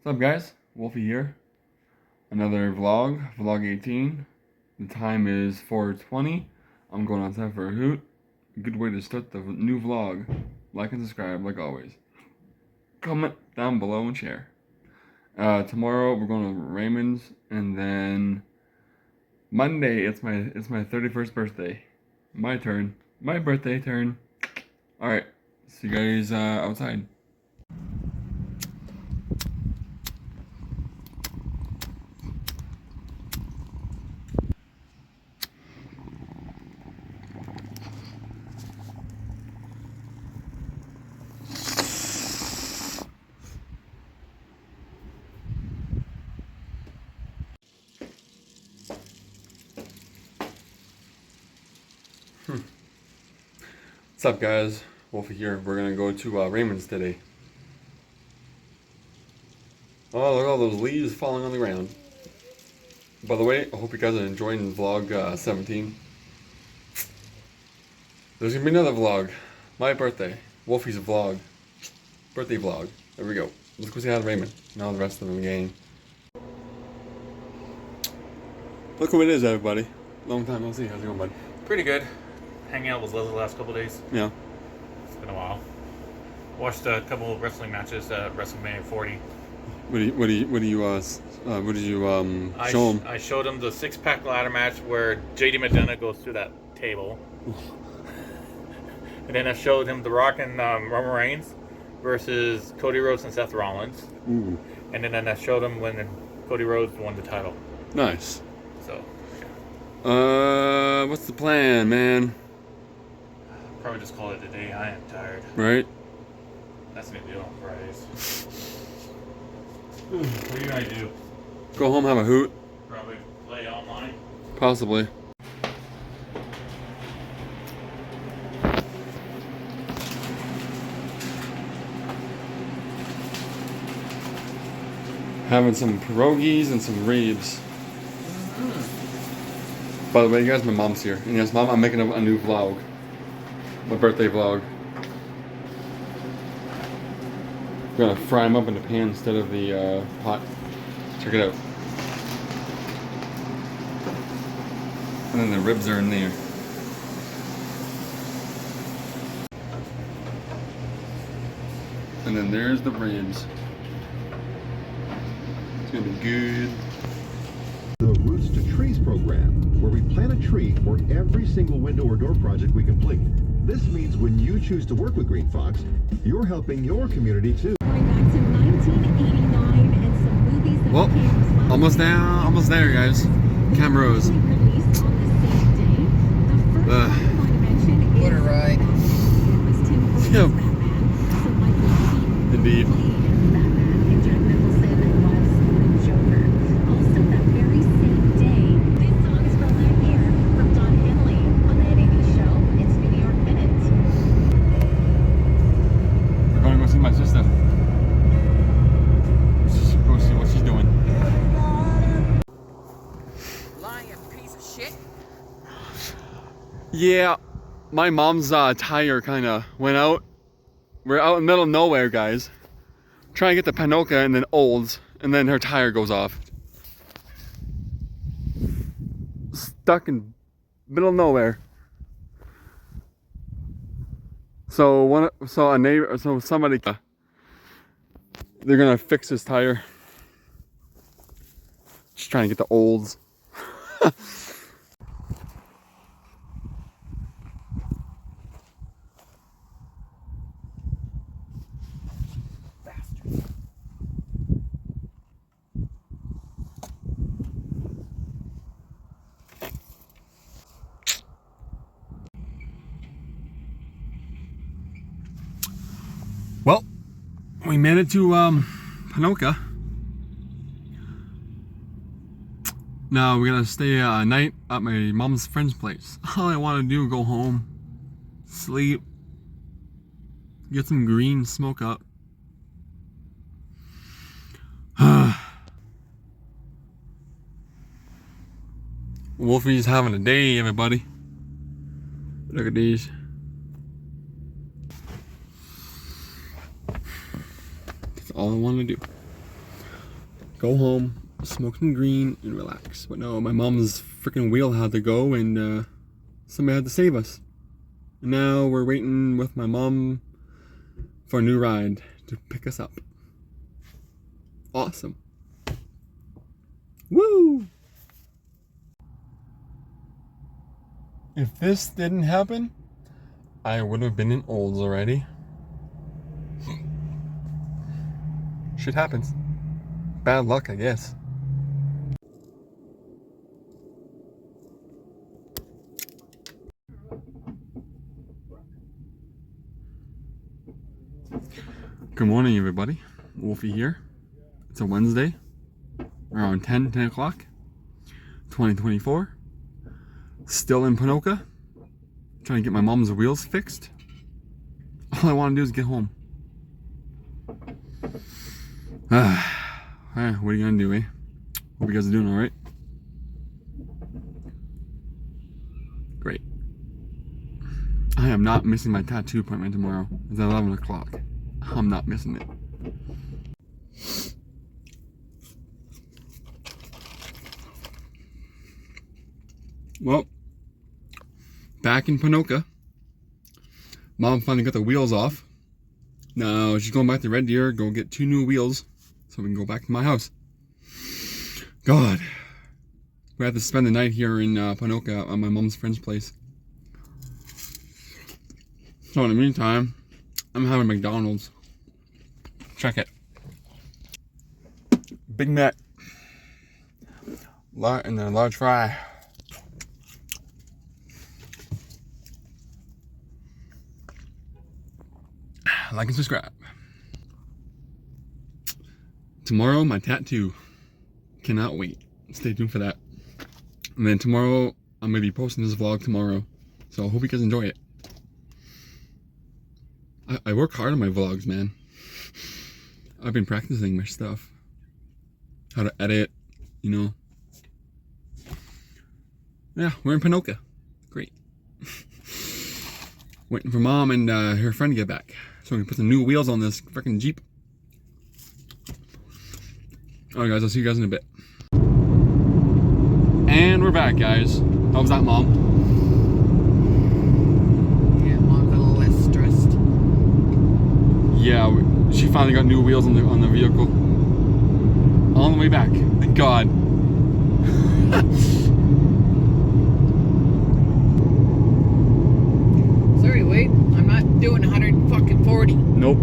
What's up, guys? Wolfie here. Another vlog 18. The time is 4:20. I'm going outside for a hoot. A good way to start the new vlog. Like and subscribe, like always. Comment down below and share. Tomorrow we're going to Raymond's, and then Monday it's my 31st birthday. My turn. My birthday turn. All right. See you guys outside. What's up, guys? Wolfie here. We're gonna go to Raymond's today. Oh, look at all those leaves falling on the ground. By the way, I hope you guys are enjoying vlog 17. There's gonna be another vlog. My birthday. Wolfie's vlog. Birthday vlog. There we go. Let's go see how Raymond. Now the rest of the gang. Look who it is, everybody. Long time no see. How's it going, bud? Pretty good. Hanging out with Leslie the last couple days. Yeah. It's been a while. Watched a couple of wrestling matches at WrestleMania 40. What did you show him? I showed him the six-pack ladder match where JD McDonough goes through that table. And then I showed him The Rock and Roman Reigns versus Cody Rhodes and Seth Rollins. Ooh. And then I showed him when Cody Rhodes won the title. Nice. So. What's the plan, man? Probably just call it a day. I am tired. Right? That's what we do on Fridays. What are you gonna do? Go home, have a hoot. Probably play online. Possibly. Having some pierogies and some ribs. By the way, guys, my mom's here. And yes, Mom, I'm making a new vlog. My birthday vlog. I'm gonna fry them up in the pan instead of the pot. Check it out. And then the ribs are in there. And then there's the ribs. It's gonna be good. The Roots to Trees program, where we plant a tree for every single window or door project we complete. This means when you choose to work with Green Fox, you're helping your community too. Going back to 1989 and some movies that Well, became almost there, guys. Camrose. released on the same day. The first one I want to mention is What a ride. it was Tim Burton's Yep. Batman. So Michael Keaton Indeed. played Batman and Jack Nicholson was the Joker. Also that very same day, this song is from that year from Don Henley on the Ed 80s show. It's New York Minute. We're gonna go see my sister. Let's just go see what she's doing. Lying piece of shit. Yeah, my mom's tire kind of went out. We're out in the middle of nowhere, guys. Trying to get to Panoka and then Olds, and then her tire goes off. Stuck in middle of nowhere. So somebody, they're gonna fix his tire. Just trying to get the Olds. Well, we made it to Panoka. Now we're gonna stay a night at my mom's friend's place. All I want to do is go home, sleep, get some green smoke up. Wolfie's having a day, everybody. Look at these. That's all I want to do. go home, smoke some green, and relax. But no, my mom's freaking wheel had to go, and somebody had to save us. And now we're waiting with my mom for a new ride to pick us up. Awesome. Woo! If this didn't happen, I would have been in Olds already. Shit happens. Bad luck, I guess. Good morning, everybody. Wolfie here. It's a Wednesday, around 10 o'clock, 2024. Still in Ponoka, trying to get my mom's wheels fixed. All I want to do is get home. What are you gonna do, eh? Hope you guys are doing alright. Great. I am not missing my tattoo appointment tomorrow. It's at 11 o'clock. I'm not missing it. Well, back in Ponoka, Mom finally got the wheels off. Now she's going back to Red Deer, go get 2 new wheels so we can go back to my house. God, we have to spend the night here in Ponoka on my mom's friend's place. So in the meantime, I'm having McDonald's. Check it. Big Mac. And then a large fry. Like and subscribe. Tomorrow, my tattoo. Cannot wait. Stay tuned for that. And then tomorrow, I'm going to be posting this vlog tomorrow. So I hope you guys enjoy it. I work hard on my vlogs, man. I've been practicing my stuff. How to edit, you know. Yeah, we're in Ponoka. Great. Waiting for Mom and her friend to get back, so we can put some new wheels on this freaking Jeep. Alright guys, I'll see you guys in a bit. And we're back, guys. How was that, Mom? Yeah, Mom's a little less stressed. Yeah, she finally got new wheels on the vehicle. On the way back. Thank God. Sorry, Wade. I'm not doing 140. Nope.